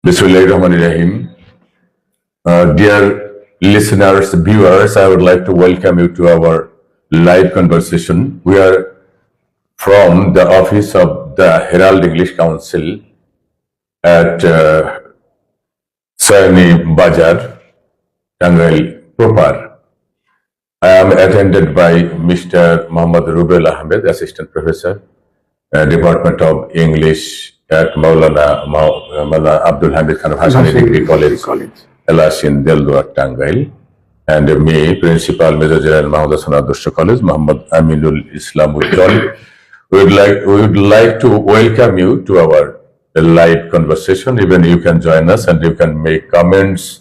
Bismillahirrahmanirrahim. Dear listeners, viewers, I would like to welcome you to our live conversation. We are from the office of the Herald English Council at Sarni Bajar, Tangail Propar. I am attended by Mr. Muhammad Rubel Ahmed, Assistant Professor, Department of English at Maulana Abdul Hamid Khan Hashani Degree College, Elasin Delduar, Tangail, and me, Principal Major General Mahmoud Hassan Adarsh College, Muhammad Aminul Islam Ujjal. We would like to welcome you to our live conversation. Even you can join us and you can make comments.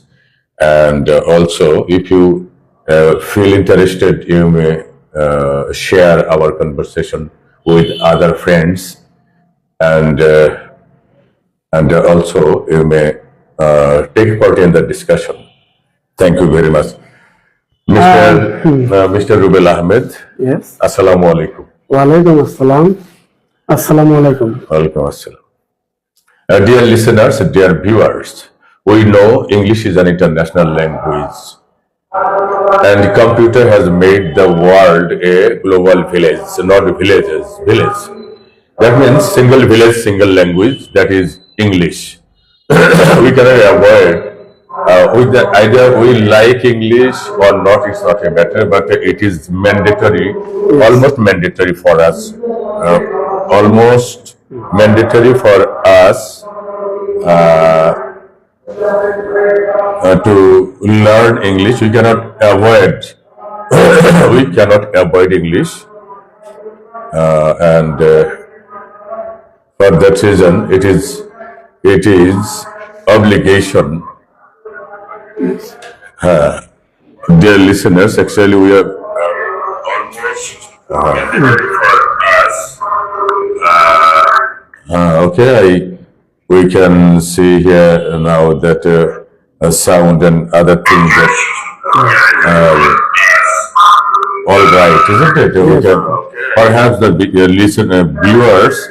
And also, if you feel interested, you may share our conversation with other friends, and also you may take part in the discussion. Thank you very much. Mr. Rubel Ahmed. Yes. Assalamu alaikum. Wa alaikum assalam. Assalamu alaikum. Alaikum assalam. Dear listeners, dear viewers, we know English is an international language, and computer has made the world a global village, not villages, village. That means single village, single language, that is English. We cannot avoid with the idea we like English or not, it's not a matter, but it is mandatory, almost mandatory for us, to learn English. We cannot avoid English, and for that reason it is obligation. Dear listeners, actually we are almost okay. We can see here now that sound and other things that all right, isn't it? We can, perhaps the viewers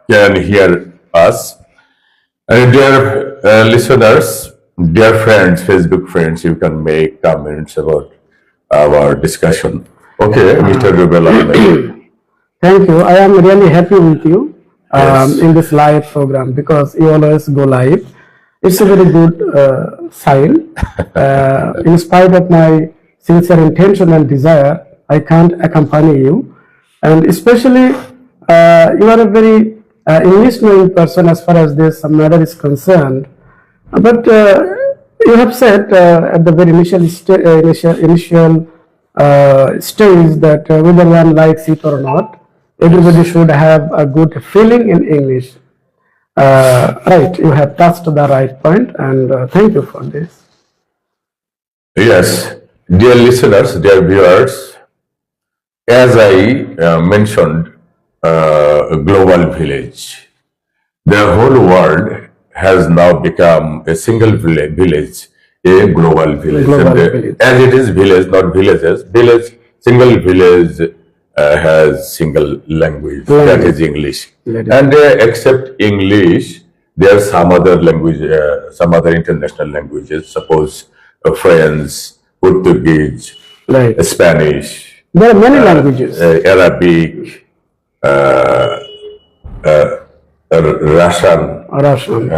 can hear us. And dear listeners, dear friends, Facebook friends, you can make comments about our discussion. Okay, Mr. Rubel Ahmed. Thank you. I am really happy with you Yes. in this live program because you always go live. It's a very good sign. In spite of my sincere intention and desire, I can't accompany you. And especially, you are a very English-knowing person as far as this matter is concerned. But you have said at the very initial stage that whether one likes it or not, everybody should have a good feeling in English. Right, you have touched the right point, and thank you for this. Yes, dear listeners, dear viewers, as I mentioned, a global village. The whole world has now become a single village, a global village. Village. As it is village, not villages, single village has single language, that is English. And except English, there are some other language, some other international languages, suppose French, Portuguese, Right. Spanish, There are many languages. Arabic, Russian, Russian.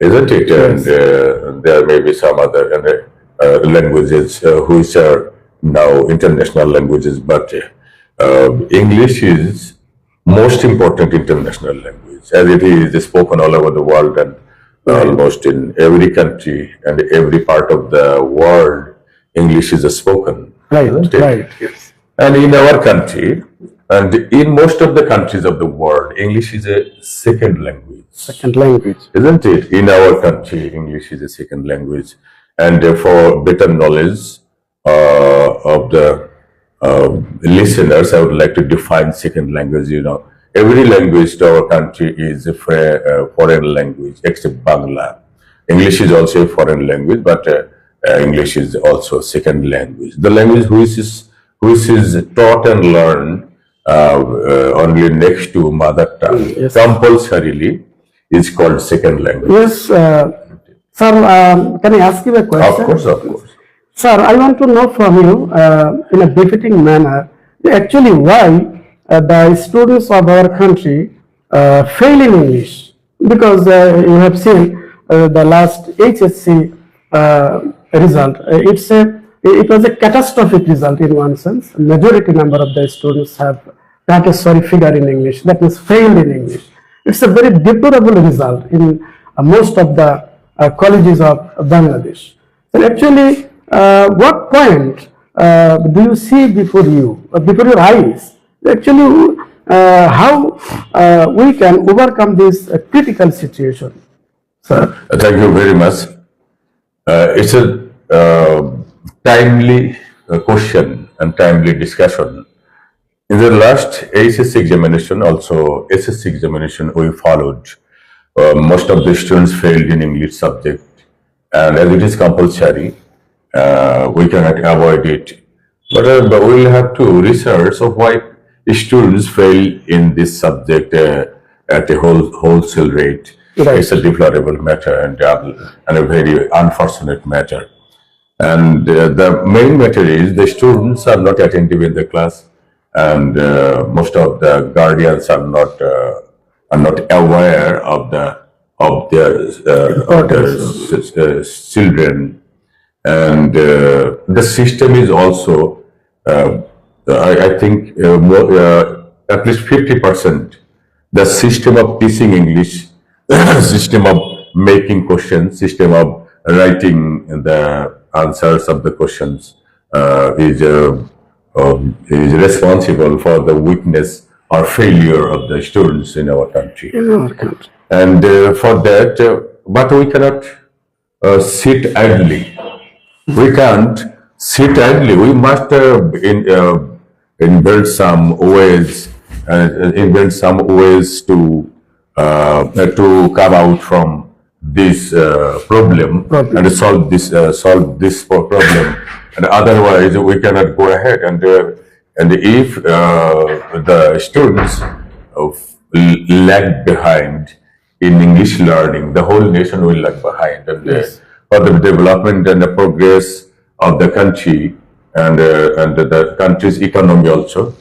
isn't it? And there may be some other languages which are now international languages, but English is most important international language, as it is spoken all over the world and almost in every country and every part of the world. English is spoken. Right, isn't it? right. Yes. And in our country, and in most of the countries of the world, English is a second language. Second language. Isn't it? In our country, English is a second language. And for better knowledge of the listeners, I would like to define second language. You know, every language to our country is a foreign language, except Bangla. English is also a foreign language, but English is also a second language. The language which is taught and learned only next to mother tongue, Yes. compulsorily is called second language. Yes, sir, can I ask you a question? Of course, of course. Sir, I want to know from you in a befitting manner actually why the students of our country fail in English. Because you have seen the last HSC result. It was a catastrophic result in one sense. A majority number of the students have got a sorry figure in English. That means failed in English. It's a very deplorable result in most of the colleges of Bangladesh. So actually, what point do you see before your eyes? Actually, how we can overcome this critical situation, sir? Thank you very much. It's a timely question and timely discussion. In the last HSC examination, also SSC examination, we followed. Most of the students failed in English subject, and as it is compulsory, we cannot avoid it. But we will have to research of why students fail in this subject at a wholesale rate. Right. It's a deplorable matter and a very unfortunate matter. And the main matter is the students are not attentive in the class, and most of the guardians are not aware of their children, and the system is also I think at least 50%. The system of teaching English, system of making questions, system of writing the answers of the questions is responsible for the weakness or failure of the students in our country. In our country. And for that, but we cannot sit idly. We can't sit idly. We must invent some ways, to come out from this problem and solve this problem. And otherwise, we cannot go ahead. And if the students lag behind in English learning, the whole nation will lag behind. And Yes. for the development and the progress of the country and the country's economy also,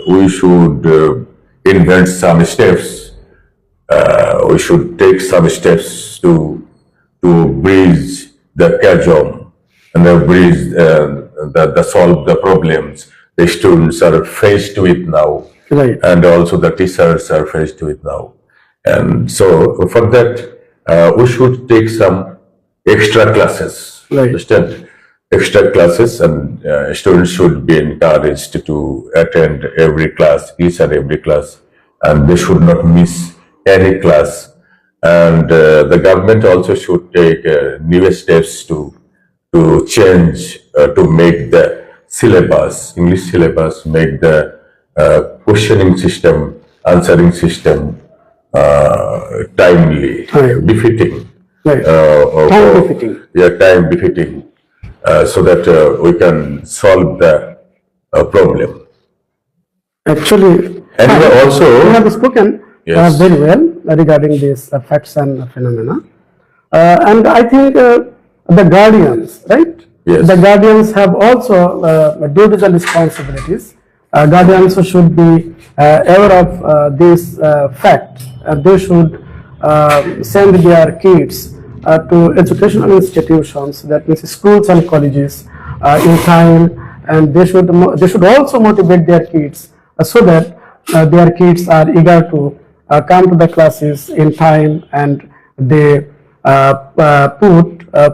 we should invent some steps. We should take some steps to bridge the chasm and bridge the solve the problems the students are faced with now, Right. and also the teachers are faced with now. And so for that, we should take some extra classes. Right. Understand? Extra classes, and students should be encouraged to attend every class, each and every class, and they should not miss any class. And the government also should take new steps to change, to make the syllabus, English syllabus, make the questioning system, answering system timely, Right. befitting. Right. Time Time befitting. Yeah, time befitting, so that we can solve the problem. Actually, And we also, you have spoken Yes. very well regarding these facts and phenomena. And I think the guardians, right? Yes. The guardians have also duties and responsibilities. Guardians should be aware of this fact. They should send their kids to educational institutions, that means schools and colleges, in time, and they should also motivate their kids so that their kids are eager to come to the classes in time, and they put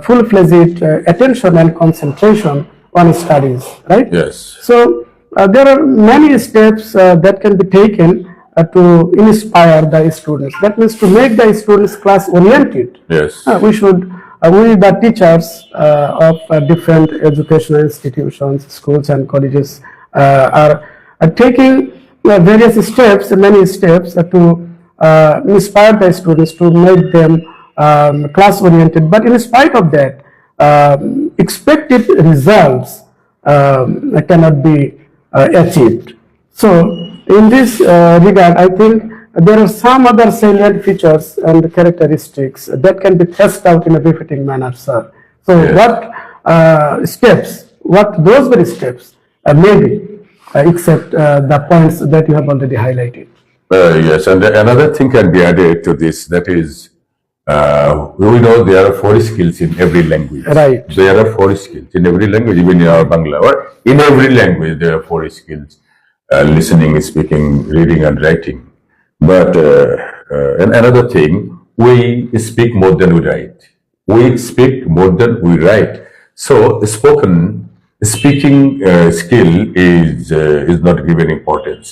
full-fledged attention and concentration on studies, right? yes, So there are many steps that can be taken to inspire the students. That means to make the students class oriented. yes, We should, we the teachers of different educational institutions, schools and colleges are taking various steps, many steps to inspire the students, to make them class oriented. But in spite of that, expected results cannot be achieved. So, in this regard, I think there are some other salient features and characteristics that can be tested out in a befitting manner, sir. So, Yes. what steps, what those very steps may be, except the points that you have already highlighted? Yes, and another thing can be added to this. That is, we know there are 4 skills in every language. Right. There are 4 skills in every language, even in our Bangla. Or in every language, there are 4 skills: listening, speaking, reading, and writing. But and another thing, we speak more than we write. We speak more than we write. So, speaking skill is not given importance.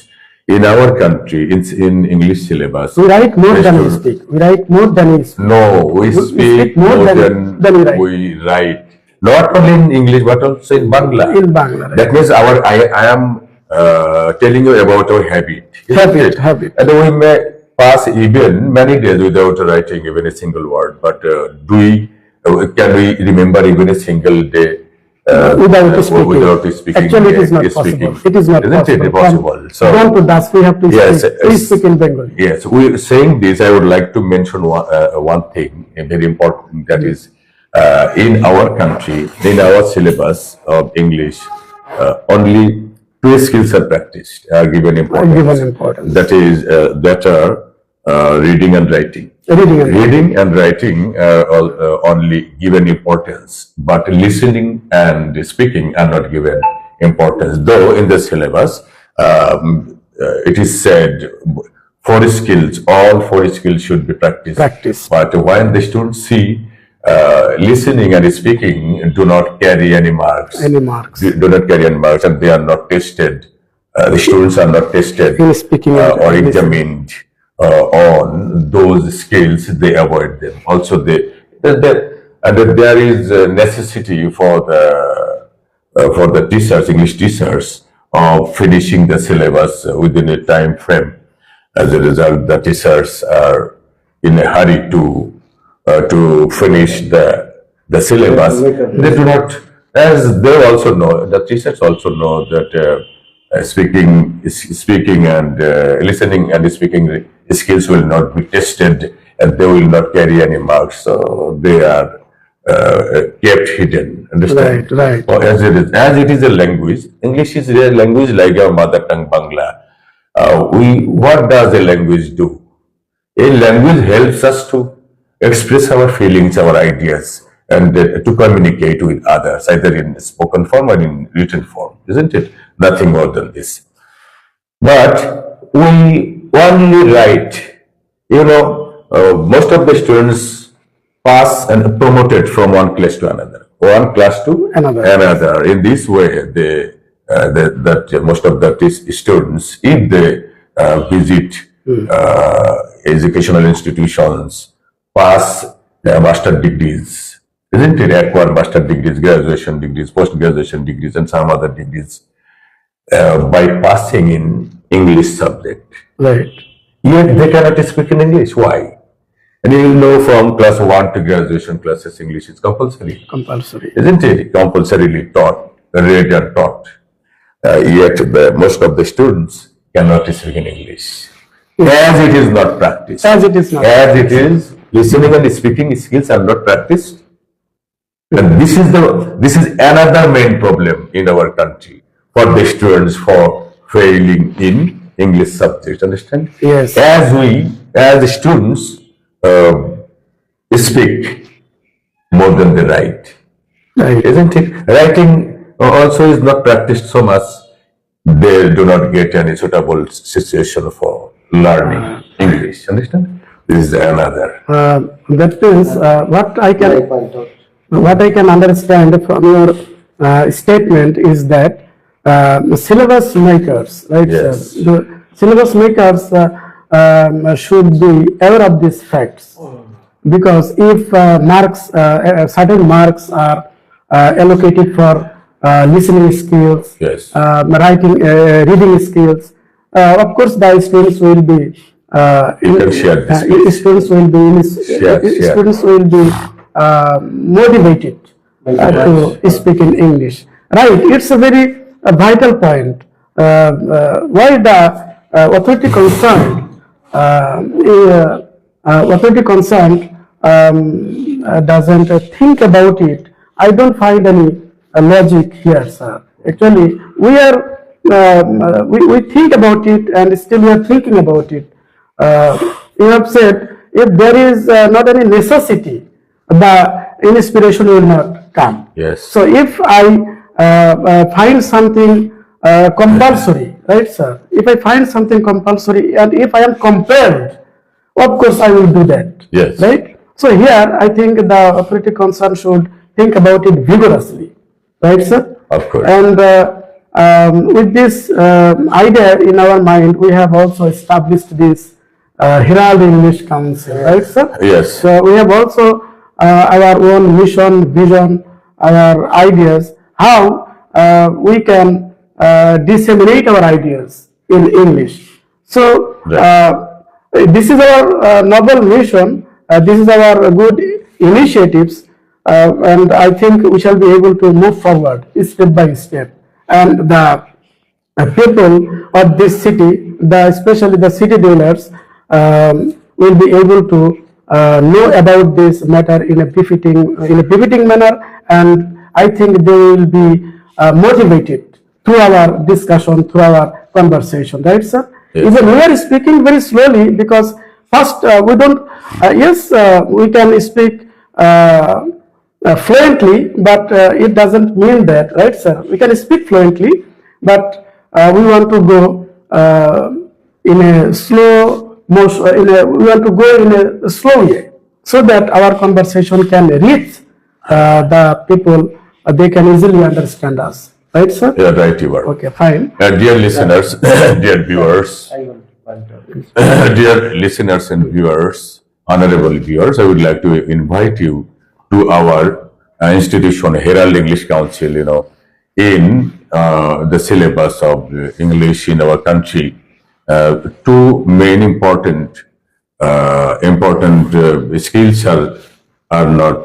In our country, in English syllabus, We write more than we student- speak. We write more than we speak. no, we speak more than we write. we write. Not only in English, but also in Bangla. In Bangla, right. That means I am telling you about our habit. isn't it? Habit. And we may pass even many days without writing even a single word. But can we remember even a single day Without speaking. without speaking? Actually, it is not speaking? possible. It is not Isn't possible. it possible? From dawn to dusk, we have to Yes, speak. Please speak in Bengali. Yes, we saying this. I would like to mention one thing, very important. That is, in our country, in our syllabus of English, only 2 skills are practiced, are given importance. Given importance. That is, that are reading and writing. Reading and writing are only given importance, but listening and speaking are not given importance. Though in the syllabus, it is said 4 skills, all 4 skills should be practiced. But when the students see listening and speaking do not carry any marks, do not carry any marks, and they are not tested. The students are not tested In speaking and or listening. examined on those skills, they avoid them. Also, there is a necessity for the teachers, English teachers, of finishing the syllabus within a time frame. As a result, the teachers are in a hurry to finish the syllabus. They do not, as they also know, the teachers also know that speaking and listening and speaking skills will not be tested, and they will not carry any marks. So they are kept hidden. Understand? Right. Or as it is a language, English is a language like our mother tongue Bangla. What does a language do? A language helps us to express our feelings, our ideas, and to communicate with others, either in spoken form or in written form, isn't it? Nothing more than this. But we only write. Most of the students pass and promoted from one class to another, one class to another. In this way, that most of the students, if they visit educational institutions, pass master degrees, isn't it? Acquire master degrees, graduation degrees, post-graduation degrees, and some other degrees by passing in English subject. Right. Yet they cannot speak in English. Why? And you will know from class 1 to graduation classes, English is compulsory. Isn't it? Compulsorily taught, read and taught. Yet most of the students cannot speak in English. As it is not practiced. As it is, listening and speaking skills are not practiced. And this is another main problem in our country for the students for failing in English subject. Understand? Yes. As students speak more than they write. Right. Isn't it? Writing also is not practiced so much. They do not get any suitable situation for learning English. Understand? This is another. That means what I can understand from your statement is that syllabus makers, right? Yes. The syllabus makers should be aware of these facts, because if certain marks are allocated for listening skills, Yes. reading skills, of course the students will be You can share this. students will be motivated to speak in English. Right, it's a very vital point. why the authority concerned doesn't think about it. I don't find any logic here, sir. Actually, we think about it and still we are thinking about it. You have said if there is not any necessity, the inspiration will not come. Yes. So if I find something compulsory, right, sir? If I find something compulsory and if I am compelled, of course I will do that. Yes. Right? So here I think the authority concerned should think about it vigorously. Right, sir? Of course. And with this idea in our mind, we have also established this Herald English Council, right, sir? Yes. So we have also our own mission, vision, our ideas, how we can disseminate our ideas in English. So this is our noble mission. This is our good initiatives, and I think we shall be able to move forward step by step. And the people of this city, especially the city dwellers, will be able to know about this matter in a befitting manner, and I think they will be motivated through our discussion, through our conversation, right, sir? Yes. Even we are speaking very slowly because first we don't. Yes, we can speak fluently, but it doesn't mean that, right, sir? We can speak fluently, but we want to go in a slow motion. We want to go in a slow way so that our conversation can reach the people. They can easily understand us, right, sir? Yeah, right, you are. Okay, fine. Dear listeners, dear viewers, dear listeners and viewers, honorable viewers, I would like to invite you to our institution, Herald English Council, in the syllabus of English in our country. Two main important skills are not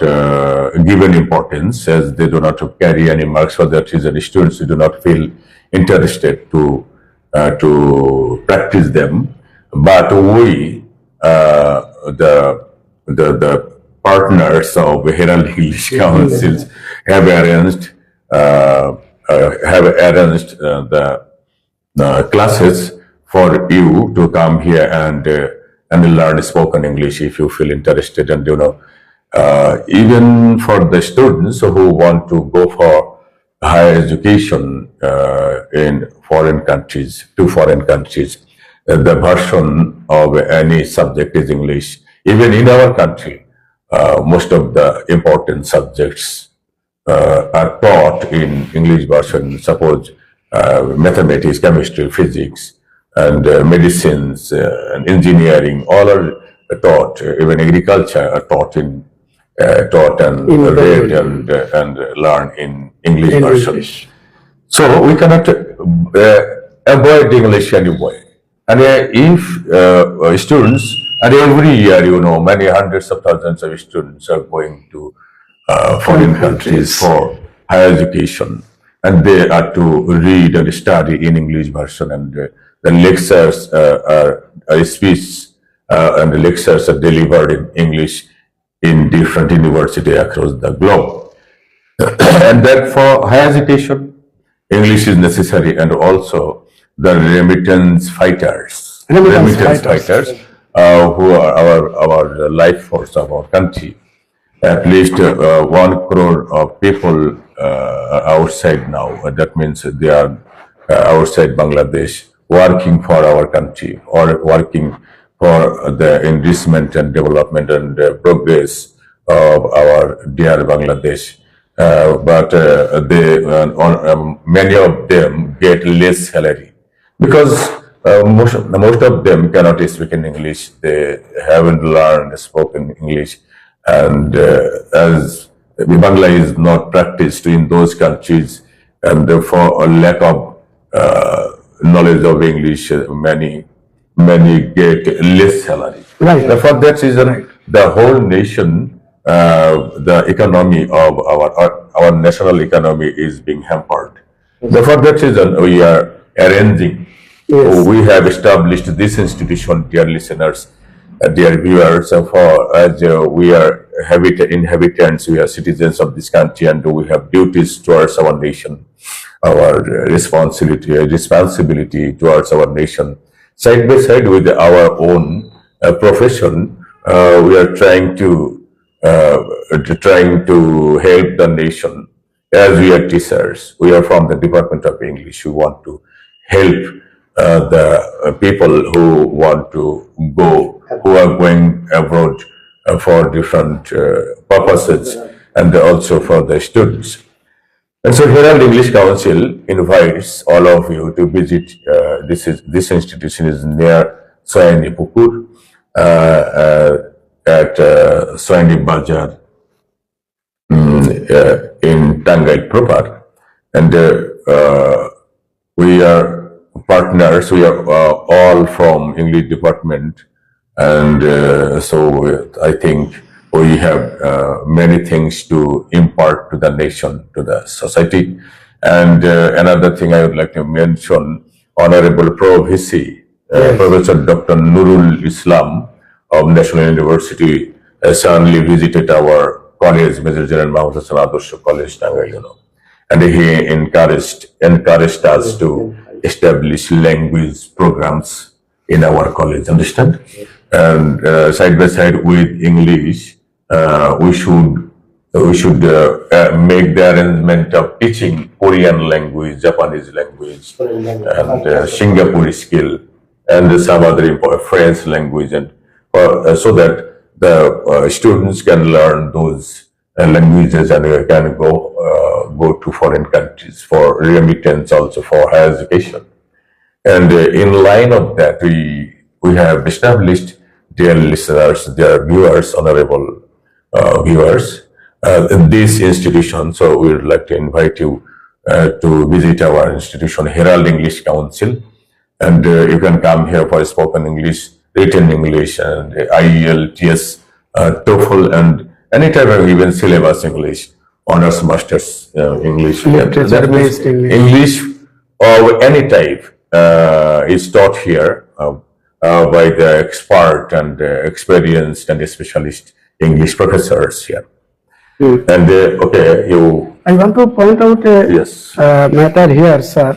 given importance, as they do not carry any marks. For that reason, students do not feel interested to practice them. But we, the partners of Herald English Councils, have arranged the classes for you to come here and learn spoken English if you feel interested. And even for the students who want to go for higher education in foreign countries, the version of any subject is English. Even in our country, most of the important subjects are taught in English version. Suppose mathematics, chemistry, physics, and medicines and engineering, all are taught. Even agriculture are taught and read and learn in English version. So we cannot avoid English anyway. And if students, and every year, many hundreds of thousands of students are going to foreign countries for higher education, and they are to read and study in English version, and the lectures speech and the lectures are delivered in English in different universities across the globe. And that for higher education, English is necessary, and also the remittance fighters, who are our life force of our country. At least 1 crore of people are outside now. That means they are outside Bangladesh, working for our country or working for the enrichment and development and progress of our dear Bangladesh. But many of them get less salary because most of them cannot speak in English. They haven't learned spoken English, and as Bangla is not practiced in those countries, and therefore a lack of knowledge of English, many get less salary. Right. For that reason, the whole nation, the economy of our national economy is being hampered. For that reason, we are arranging. Yes. We have established this institution, dear listeners, dear viewers, for as we are inhabitants, we are citizens of this country, and we have duties towards our nation, our responsibility towards our nation. Side by side with our own profession, we are trying to help the nation. As we are teachers, we are from the Department of English. We want to help the people who want to go, who are going abroad for different purposes, and also for the students. And so Herald English Council invites all of you to visit. This institution is near Soyani Pukur at Soyani Bajar in Tangail proper, and we are partners. We are all from English department, and so I think we have many things to impart to the nation, to the society. And another thing I would like to mention, Honorable Pro-Vice, Professor Dr. Nurul Islam of National University suddenly visited our college, Major General Mahmoud Hassan Adarsh College, Tangail, and he encouraged us to establish language programs in our college, understand? And side by side with English, we should make the arrangement of teaching Korean language, Japanese language, and Singaporean skill, and some other French language, and so that the students can learn those languages and can go to foreign countries for remittance, also for higher education. And in line of that, we have established, dear listeners, dear viewers, honorable viewers, in this institution. So we would like to invite you to visit our institution, Herald English Council, and you can come here for spoken English, written English, and IELTS, TOEFL, and any type of even syllabus English, honors, masters English. That means English of any type is taught here by the expert and experienced and specialist English professors here. And okay, you. I want to point out a Yes. matter here, sir.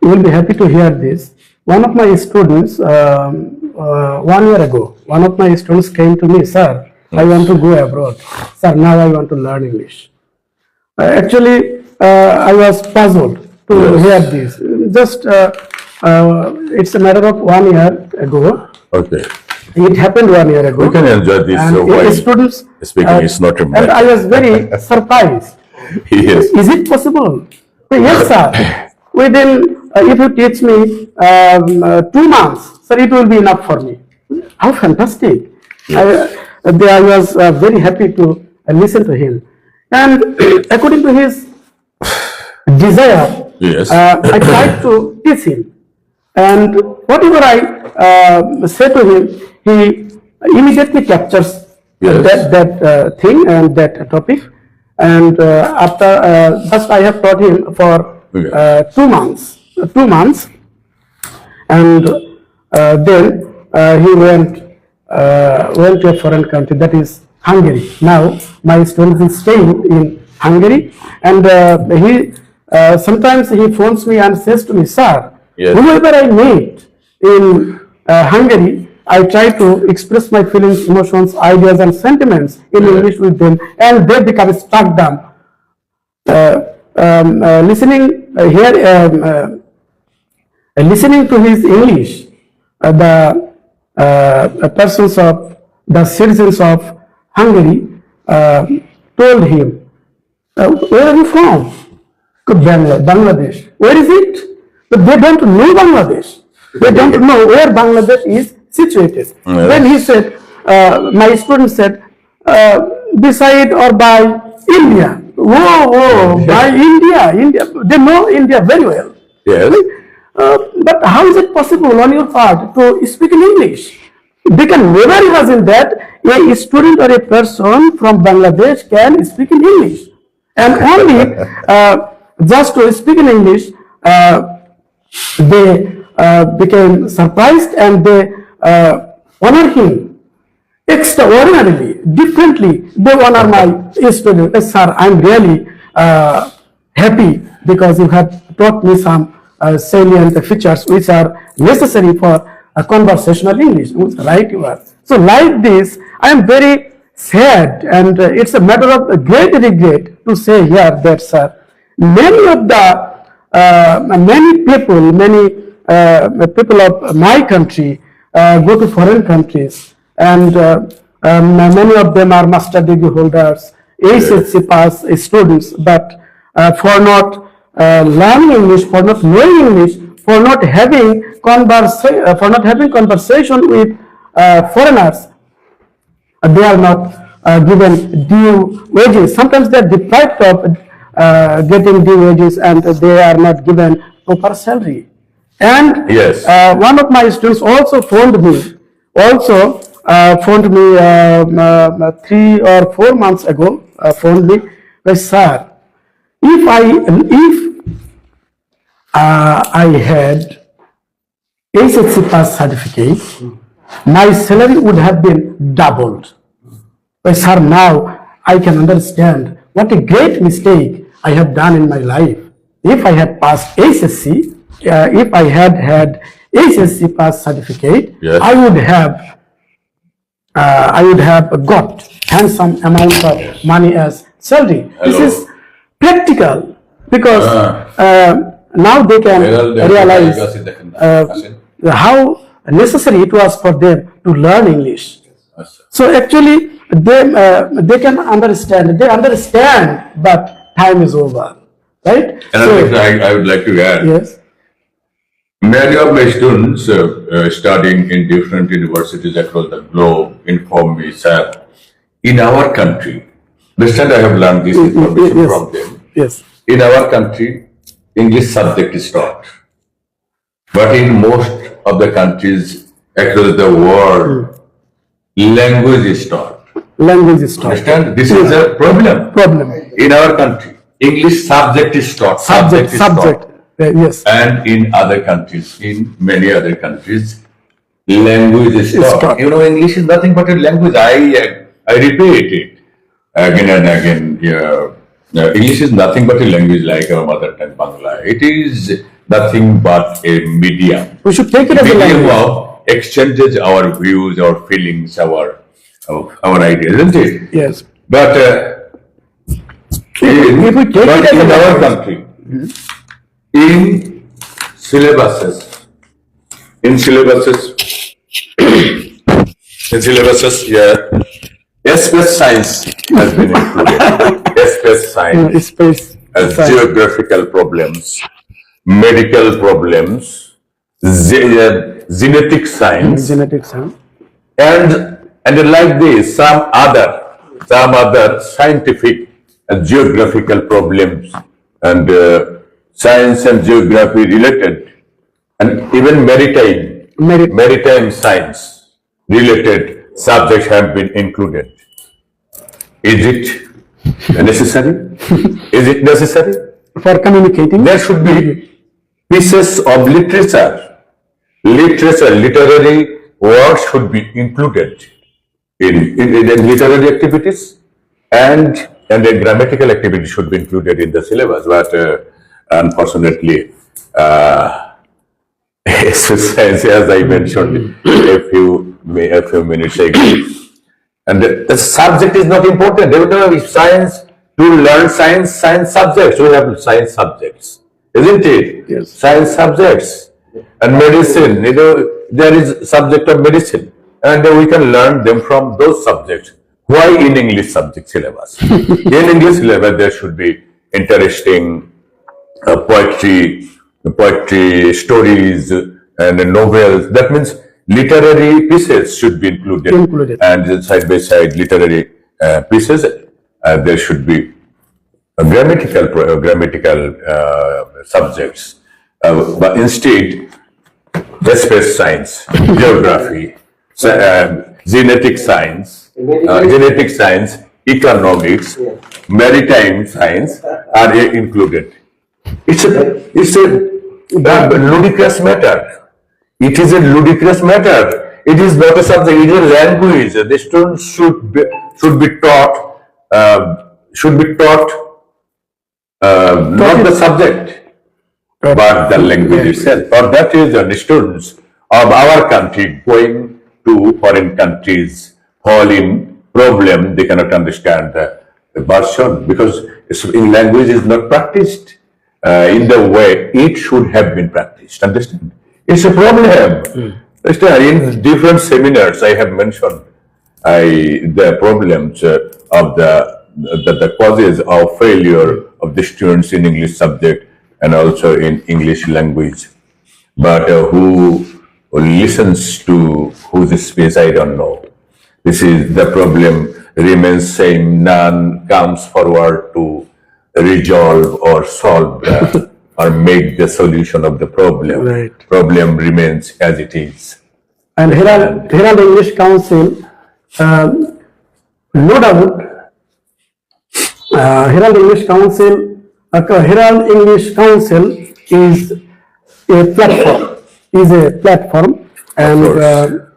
You will be happy to hear this. One of my students, 1 year ago, one of my students came to me, sir, I want to go abroad. Sir, now I want to learn English. Actually, I was puzzled to hear this. Just, it's a matter of 1 year ago. Okay. It happened 1 year ago. We can enjoy this And while students, speaking is not a and matter. I was very surprised. Yes. Is it possible? Yes, sir. Within, if you teach me 2 months, sir, it will be enough for me. How fantastic! I was very happy to listen to him, and according to his desire, Yes. I tried to teach him, and whatever I say to him, he immediately captures that thing and that topic. And after just I have taught him for 2 months, and then he went to a foreign country, that is Hungary. Now my student is staying in Hungary, and he sometimes he phones me and says to me, sir, whoever I meet in Hungary, I try to express my feelings, emotions, ideas, and sentiments in English with them, and they become struck dumb. Listening listening to his English, the persons of the citizens of Hungary told him, "Where are you from?" Bangladesh. Where is it? But they don't know Bangladesh. They don't know where Bangladesh is situated. Then he said, my student said, beside or by India. Whoa, by India. They know India very well. Yes. But how is it possible on your part to speak in English? They can never imagine that a student or a person from Bangladesh can speak in English. And only just to speak in English, they became surprised and they honor him extraordinarily, differently. They honor my student. Yes, sir, I'm really happy because you have taught me some salient features which are necessary for conversational English. Right, you are. So, like this, I am very sad, and it's a matter of great regret to say here that, sir, many of the many people of my country go to foreign countries, and many of them are master degree holders, HSC pass students, but for not learning English, for not knowing English, for not having conversation with foreigners, they are not given due wages. Sometimes they are deprived of getting due wages, and they are not given proper salary. And Yes. one of my students also phoned me 3 or 4 months ago, phoned me, like, sir, if I had HSC pass certificate, my salary would have been doubled. But sir, now I can understand what a great mistake I have done in my life. If I had passed HSC, if I had HSC pass certificate, Yes. I would have got handsome amount of money as salary. This Hello. is practical because now they can realize how necessary it was for them to learn English. So actually, they can understand. They understand, but time is over, right? Another thing I would like to add. Yes, Many of my students studying in different universities across the globe inform me, sir, in our country, understand I have learned this information yes, from them. yes, In our country, English subject is taught. But in most of the countries across the world, language is taught. language is taught. Understand? This is a problem. Problem. In our country, English subject is taught. Subject. is taught. Yes. And in other countries, in many other countries, language is taught. taught. You know, English is nothing but a language. I repeat it again and again. English is nothing but a language like our mother tongue Bangla. It is nothing but a medium. We should take it as a Medium language. of exchanges our views, our feelings, our ideas, isn't it? Yes. But If we take it as a in our language. country, in syllabuses, yeah, space science has been included. Space science, Space. science. geographical problems, medical problems, genetic science, Genetics, huh? and like this, some other scientific and geographical problems and science and geography related, and even maritime science related subjects have been included. Is it necessary? Is it necessary? For communicating. There should be pieces of literary works should be included in literary activities, and a grammatical activity should be included in the syllabus. But unfortunately, as I mentioned a few minutes ago, and the subject is not important. They would know if science, to learn science subjects, we have science subjects, isn't it? Yes. Science subjects. And medicine, there is subject of medicine, and we can learn them from those subjects. Why in English subject syllabus? In English syllabus, there should be interesting poetry, stories, and novels. That means literary pieces should be included. And side by side literary pieces. There should be grammatical subjects. But instead, space science, geography, genetic science, economics, maritime science are included. It's a ludicrous matter. It is a ludicrous matter. It is not a subject. It is a language. The students should be taught not the subject, but the language itself. For that reason, students of our country going to foreign countries fall in problem. They cannot understand the version because language is not practiced in the way it should have been practiced. Understand? It's a problem. Understand? In different seminars, I have mentioned the problems of the causes of failure of the students in English subject and also in English language. But who listens to whose speech, I don't know. This is the problem remains same. None comes forward to resolve or solve or make the solution of the problem. Right. Problem remains as it is. And Herald English Council, no doubt, Herald English Council is a platform, and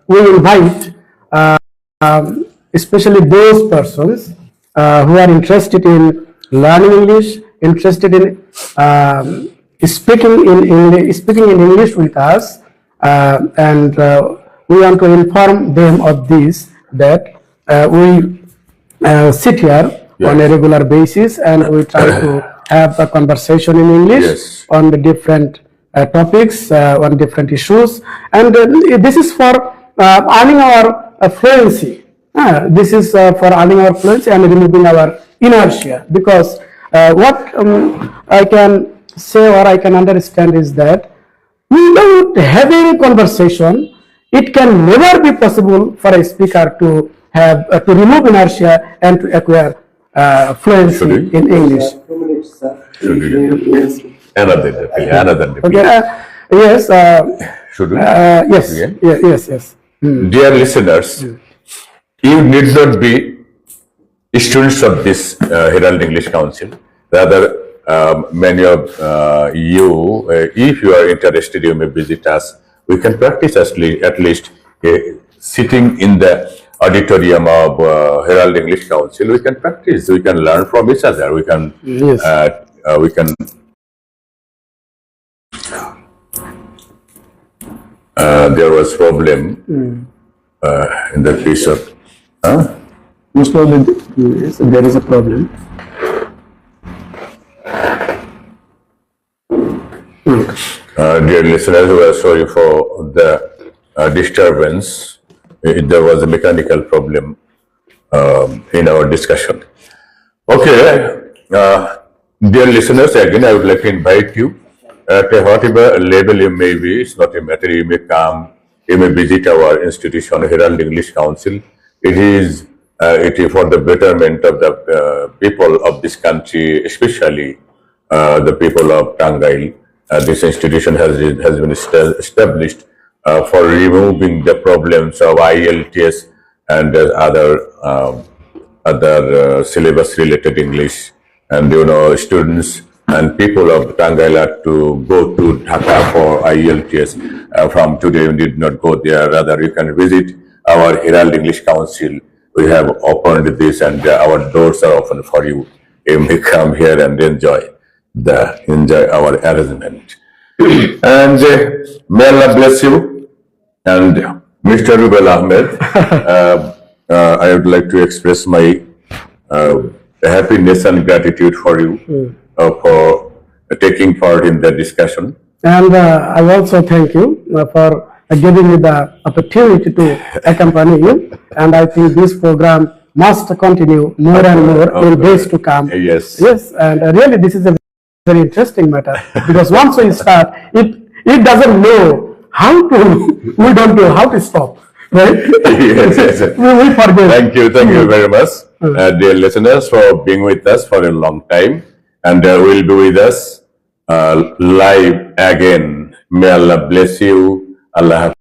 we invite especially those persons who are interested in learning English, interested in speaking in English with us, and we want to inform them of this, that we sit here on a regular basis and we try to have a conversation in English Yes. on the different topics, on different issues, and this is for earning our fluency. This is for earning our fluency and removing our inertia, because what I can say or I can understand is that without having conversation, it can never be possible for a speaker to have to remove inertia and to acquire fluency Should we? in English. 2 minutes, sir. Should we? Another. Okay. Yes. Should we? Yes. Again? Yes. Dear listeners, you need not be students of this Herald English Council. Rather, many of you, if you are interested, you may visit us. We can practice at least sitting in the auditorium of Herald English Council. We can practice. We can learn from each other. We can. Yes. We can. There was problem in the case of. Most probably, yes, there is a problem. Dear listeners, we are sorry for the disturbance. There was a mechanical problem in our discussion. Okay, dear listeners, again I would like to invite you at whatever level you may be. It's not a matter. You may come, you may visit our institution, Herald English Council. It is for the betterment of the people of this country, especially the people of Tangail. This institution has been established for removing the problems of IELTS and other syllabus-related English. And students and people of Tangail are to go to Dhaka for IELTS. From today, you need not go there. Rather, you can visit our Herald English Council. We have opened this, and our doors are open for you. You may come here and enjoy our arrangement. And may Allah bless you. And Mr. Rubel Ahmed, I would like to express my happiness and gratitude for you for taking part in the discussion. And I also thank you for giving me the opportunity to accompany you. And I think this program must continue more and more in days to come. Yes. Yes, and really this is a very interesting matter, because once we start, it doesn't know how to, we don't know how to stop, right? Yes. We forget. Thank you very much, dear listeners, for being with us for a long time, and will be with us live again. May Allah bless you. Allah